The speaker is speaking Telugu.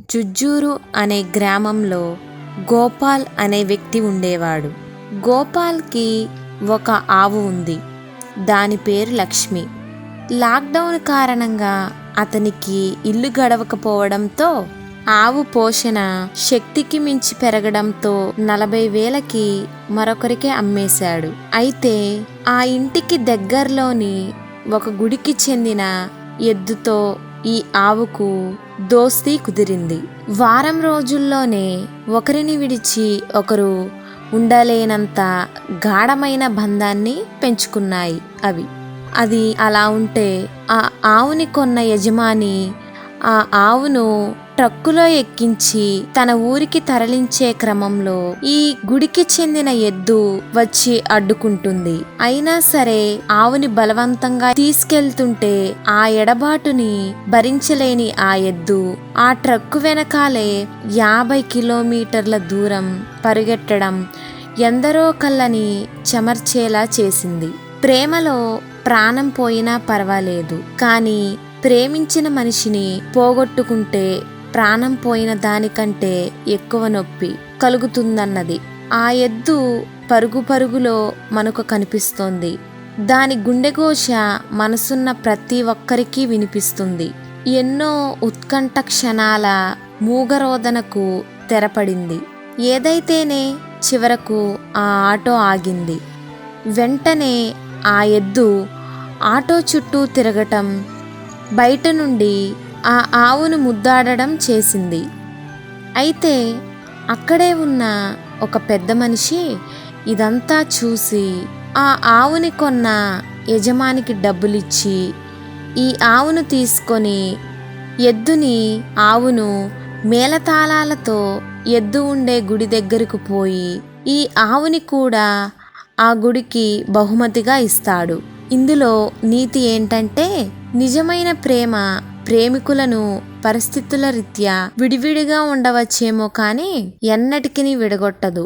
జుజ్జూరు అనే గ్రామంలో గోపాల్ అనే వ్యక్తి ఉండేవాడు. గోపాల్కి ఒక ఆవు ఉంది. దాని పేరు లక్ష్మి. లాక్డౌన్ కారణంగా అతనికి ఇల్లు గడవకపోవడంతో ఆవు పోషణ శక్తికి మించి పెరగడంతో 40,000కి మరొకరికి అమ్మేశాడు. అయితే ఆ ఇంటికి దగ్గరలోని ఒక గుడికి చెందిన ఎద్దుతో ఈ ఆవుకు దోస్తీ కుదిరింది. వారం రోజుల్లోనే ఒకరిని విడిచి ఒకరు ఉండలేనంత గాఢమైన బంధాన్ని పెంచుకున్నాయి అవి. అది అలా ఉంటే ఆ ఆవుని కొన్న యజమాని ఆ ఆవును ట్రక్కులో ఎక్కించి తన ఊరికి తరలించే క్రమంలో ఈ గుడికి చెందిన ఎద్దు వచ్చి అడ్డుకుంటుంది. అయినా సరే ఆవుని బలవంతంగా తీసుకెళ్తుంటే ఆ ఎడబాటుని భరించలేని ఆ ఎద్దు ఆ ట్రక్కు వెనకాలే 50 కిలోమీటర్ల దూరం పరుగెట్టడం ఎందరో కళ్ళని చెమర్చేలా చేసింది. ప్రేమలో ప్రాణం పోయినా పర్వాలేదు, కానీ ప్రేమించిన మనిషిని పోగొట్టుకుంటే ప్రాణం పోయిన దానికంటే ఎక్కువ నొప్పి కలుగుతుందన్నది ఆ ఎద్దు పరుగు పరుగులో మనకు కనిపిస్తోంది. దాని గుండెఘోష మనసున్న ప్రతి ఒక్కరికి వినిపిస్తుంది. ఎన్నో ఉత్కంఠ క్షణాల మూగరోదనకు తెరపడింది. ఏదైతేనే చివరకు ఆ ఆటో ఆగింది. వెంటనే ఆ ఎద్దు ఆటో చుట్టూ తిరగటం, బయట నుండి ఆ ఆవును ముద్దాడడం చేసింది. అయితే అక్కడే ఉన్న ఒక పెద్ద మనిషి ఇదంతా చూసి ఆ ఆవుని కొన్న యజమానికి డబ్బులిచ్చి ఈ ఆవును తీసుకొని ఎద్దుని ఆవును మేళతాళాలతో ఎద్దు ఉండే గుడి దగ్గరకు పోయి ఈ ఆవుని కూడా ఆ గుడికి బహుమతిగా ఇస్తాడు. ఇందులో నీతి ఏంటంటే, నిజమైన ప్రేమ ప్రేమికులను పరిస్థితుల రీత్యా విడివిడిగా ఉండవచ్చేమో కానీ ఎన్నటికీ విడగొట్టదు.